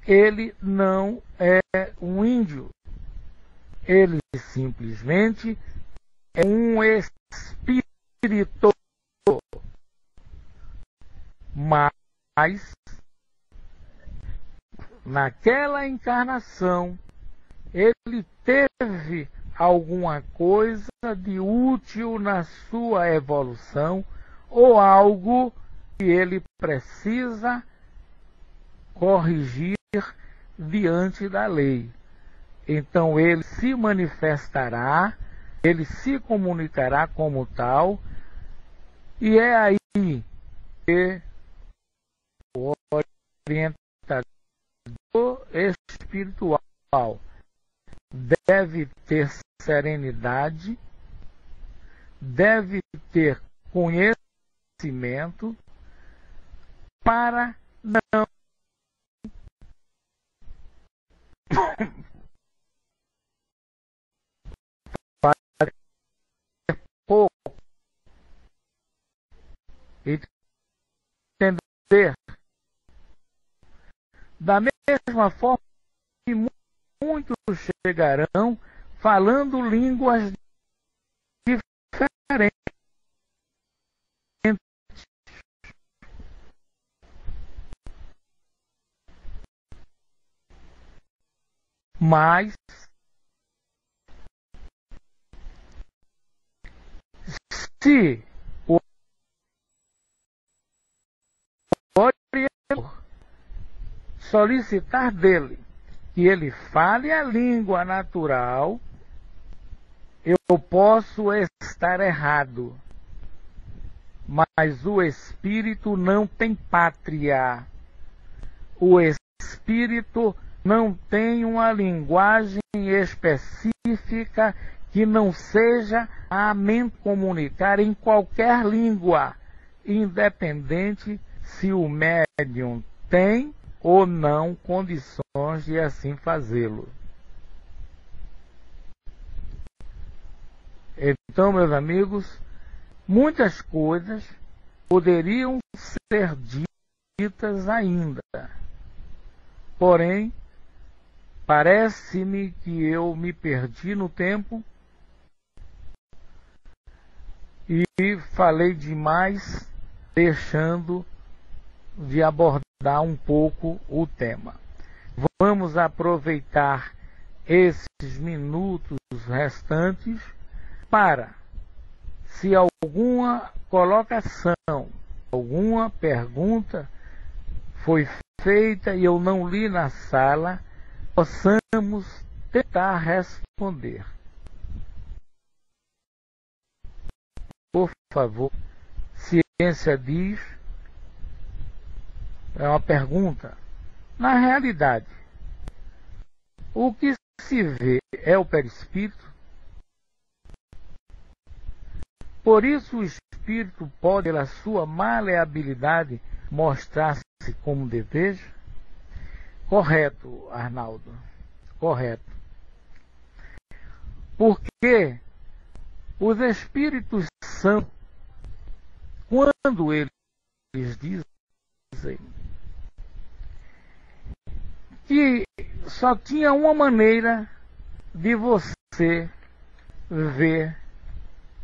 Ele não é um índio. Ele simplesmente é um espírito. Mas naquela encarnação, ele teve alguma coisa de útil na sua evolução ou algo que ele precisa corrigir diante da lei. Então ele se manifestará, ele se comunicará como tal, e é aí que o orientador espiritual deve ter serenidade, deve ter conhecimento para não pouco. Entender? Da mesma forma que muitos chegarão falando línguas diferentes. Mas se o orientador solicitar dele que ele fale a língua natural, eu posso estar errado. Mas o espírito não tem pátria. O espírito não tem uma linguagem específica que não seja a mente comunicar em qualquer língua, independente se o médium tem ou não condições de assim fazê-lo. Então, meus amigos, muitas coisas poderiam ser ditas ainda. Porém, parece-me que eu me perdi no tempo e falei demais, deixando de abordar um pouco o tema. Vamos aproveitar esses minutos restantes para, se alguma colocação, alguma pergunta foi feita e eu não li na sala, possamos tentar responder. Por favor, ciência diz, é uma pergunta. Na realidade, o que se vê é o perispírito? Por isso o espírito pode, pela sua maleabilidade, mostrar-se como deseja? Correto, Arnaldo. Correto. Porque os espíritos são, quando eles dizem que só tinha uma maneira de você ver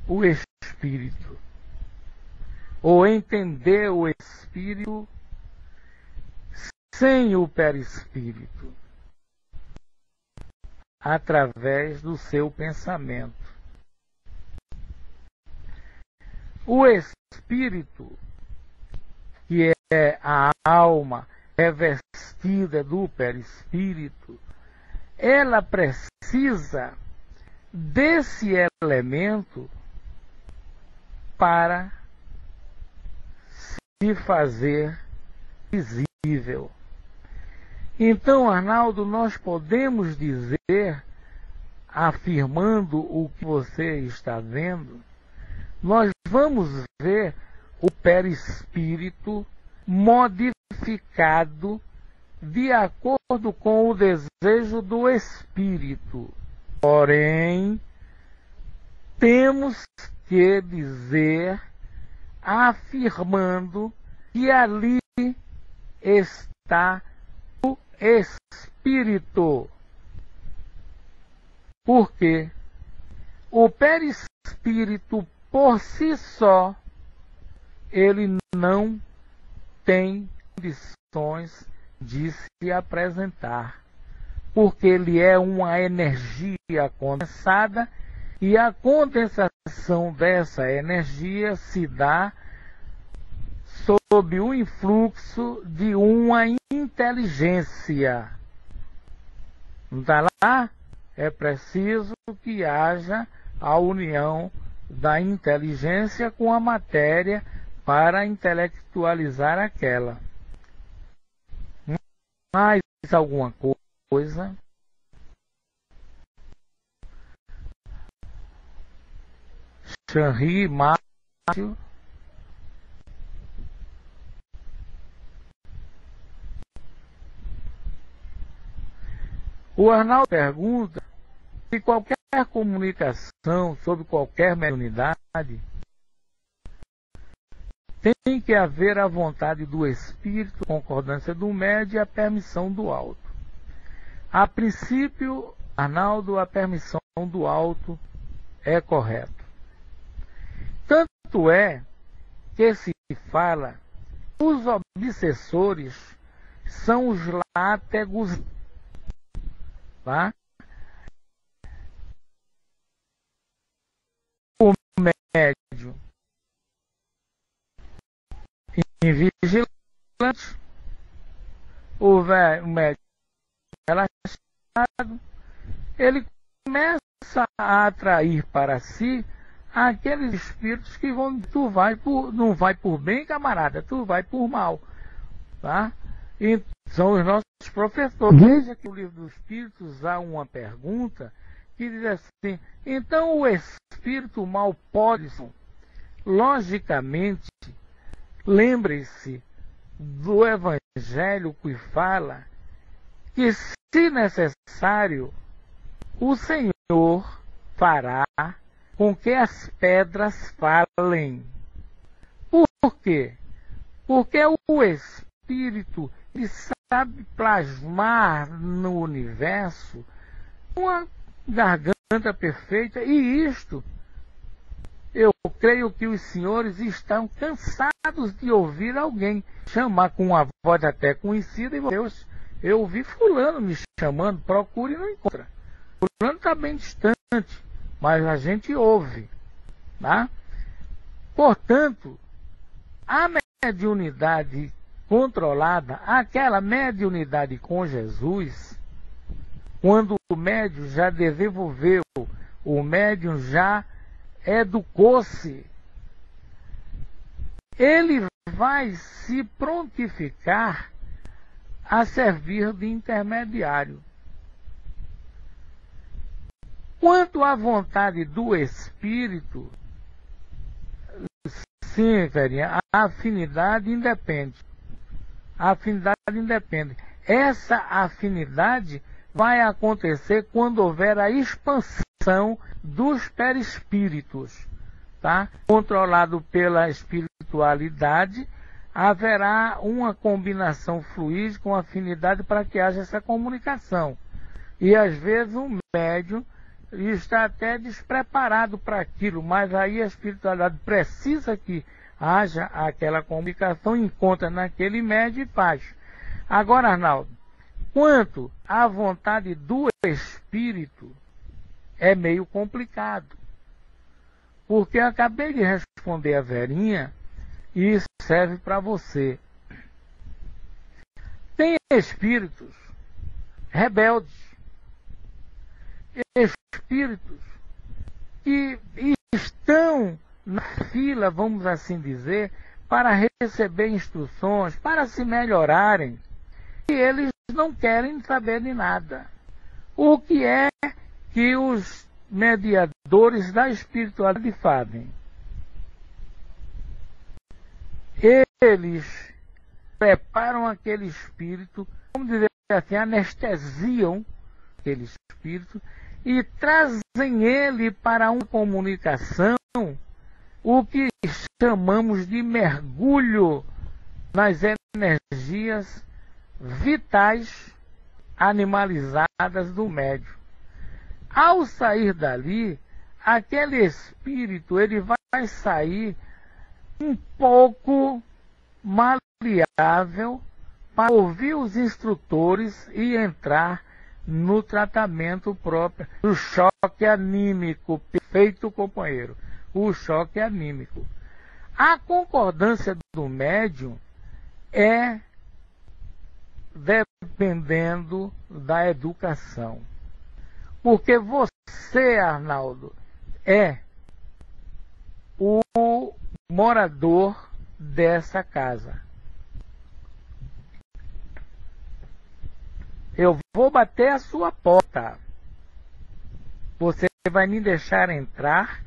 o espírito, ou entender o espírito sem o perispírito, através do seu pensamento. O espírito, que é a alma revestida do perispírito, ela precisa desse elemento para se fazer visível. Então, Arnaldo, nós podemos dizer, afirmando o que você está vendo, nós vamos ver o perispírito modificado de acordo com o desejo do espírito. Porém, temos que dizer, afirmando que ali está o espírito. Porque o perispírito por si só, ele não tem condições de se apresentar, porque ele é uma energia condensada e a condensação dessa energia se dá sob o influxo de uma inteligência. Não está lá? É preciso que haja a união da inteligência com a matéria para intelectualizar aquela. Mais alguma coisa? Chanri, Márcio. O Arnaldo pergunta se qualquer comunicação sobre qualquer mediunidade, tem que haver a vontade do espírito, concordância do médium e a permissão do alto. A princípio, Arnaldo, a permissão do alto é correto. Tanto é que se fala, os obsessores são os látegos, tá? O médium invigilante, o médium relaxado, ele começa a atrair para si aqueles espíritos que vão, não vai por bem, camarada, tu vai por mal, tá? E são os nossos professores. Veja que o Livro dos Espíritos há uma pergunta que diz assim: então o espírito mal pode, logicamente, lembre-se do Evangelho que fala que, se necessário, o Senhor fará com que as pedras falem. Por quê? Porque o Espírito, ele sabe plasmar no universo uma garganta perfeita, e isto, eu creio que os senhores estão cansados de ouvir alguém chamar com uma voz até conhecida, e Deus, eu ouvi fulano me chamando, procure e não encontra. Fulano está bem distante, mas a gente ouve, tá? Portanto, a mediunidade controlada, aquela mediunidade com Jesus, quando o médium já desenvolveu, o médium já educou-se, ele vai se prontificar a servir de intermediário. Quanto à vontade do Espírito, sim, Verinha, a afinidade independe. A afinidade independe. Essa afinidade vai acontecer quando houver a expansão dos perispíritos, tá? Controlado pela espiritualidade, haverá uma combinação fluida com afinidade para que haja essa comunicação. E às vezes o médium está até despreparado para aquilo, mas aí a espiritualidade precisa que haja aquela comunicação, encontra naquele médium e faz. Agora, Arnaldo, quanto à vontade do espírito, é meio complicado. Porque eu acabei de responder a Verinha, e isso serve para você. Tem espíritos rebeldes, espíritos que estão na fila, vamos assim dizer, para receber instruções, para se melhorarem, e eles não querem saber de nada. O que é que os mediadores da espiritualidade fazem? Eles preparam aquele espírito, vamos dizer assim, anestesiam aquele espírito e trazem ele para uma comunicação, o que chamamos de mergulho nas energias vitais animalizadas do médium. Ao sair dali, aquele espírito ele vai sair um pouco maleável para ouvir os instrutores e entrar no tratamento próprio, o choque anímico, perfeito companheiro, o choque anímico. A concordância do médium é dependendo da educação. Porque você, Arnaldo, é o morador dessa casa. Eu vou bater a sua porta. Você vai me deixar entrar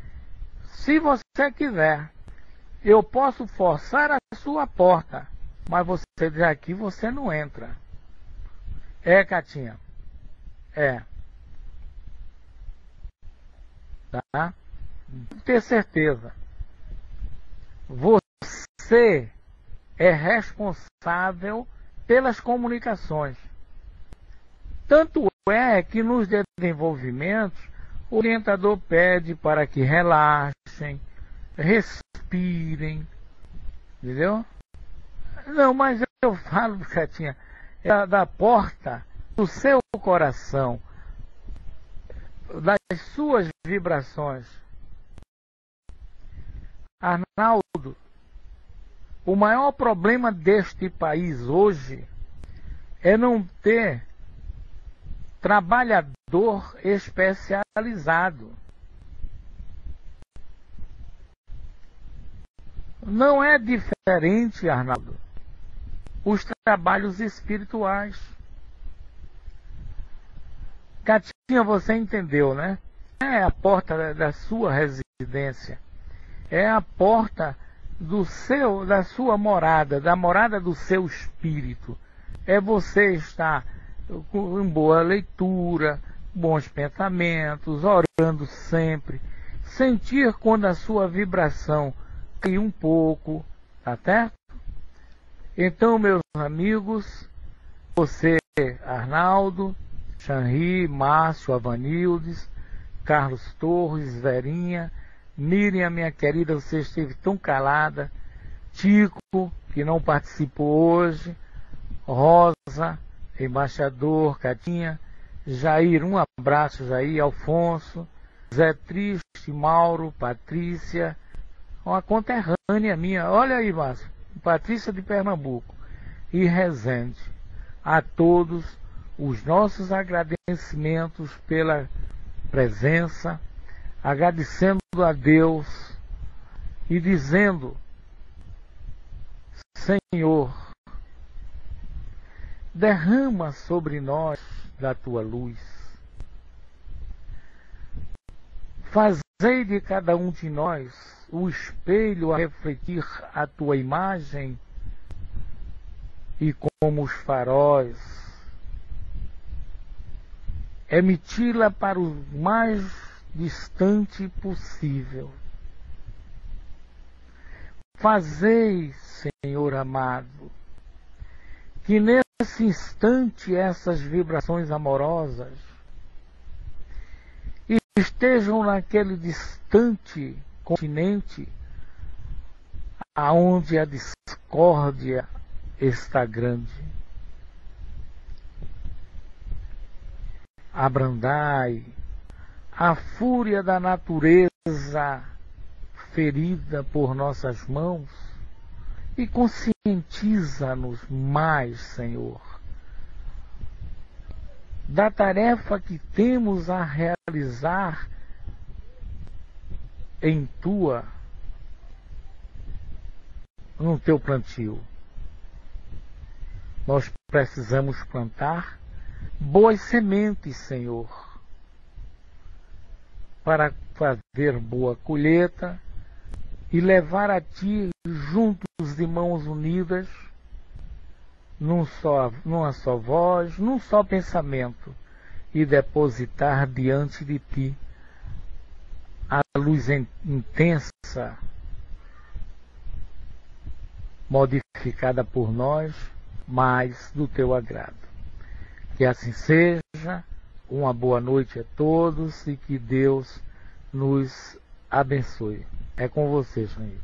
se você quiser. Eu posso forçar a sua porta, mas você diz aqui, você não entra. É, Catinha? É. tá? Ter certeza. Você é responsável pelas comunicações. Tanto é que nos desenvolvimentos o orientador pede para que relaxem, respirem, entendeu? Não, mas eu falo, Catinha, é da porta do seu coração, das suas vibrações. Arnaldo, o maior problema deste país hoje é não ter trabalhador especializado. Não é diferente, Arnaldo, os trabalhos espirituais. Catinha, você entendeu, né? É a porta da sua residência. É a porta da sua morada, da morada do seu espírito. É você estar com boa leitura, bons pensamentos, orando sempre. Sentir quando a sua vibração cai um pouco, tá certo? Então, meus amigos, você, Arnaldo, Xanri, Márcio, Avanildes, Carlos Torres, Verinha, Miriam, minha querida, você esteve tão calada, Tico, que não participou hoje, Rosa, embaixador, Catinha, Jair, um abraço, Jair, Alfonso, Zé Triste, Mauro, Patrícia, uma conterrânea minha, olha aí, Márcio, Patrícia de Pernambuco, e Rezende. A todos os nossos agradecimentos pela presença, agradecendo a Deus e dizendo: Senhor, derrama sobre nós da tua luz. Fazei de cada um de nós o espelho a refletir a tua imagem e como os faróis, emiti-la para o mais distante possível. Fazei, Senhor amado, que nesse instante essas vibrações amorosas estejam naquele distante continente aonde a discórdia está grande. Abrandai a fúria da natureza ferida por nossas mãos e conscientiza-nos mais, Senhor, da tarefa que temos a realizar no teu plantio. Nós precisamos plantar boas sementes, Senhor, para fazer boa colheita e levar a Ti juntos de mãos unidas, numa só voz, num só pensamento, e depositar diante de Ti a luz intensa, modificada por nós, mas do Teu agrado. Que assim seja. Uma boa noite a todos e que Deus nos abençoe. É com você, Jair.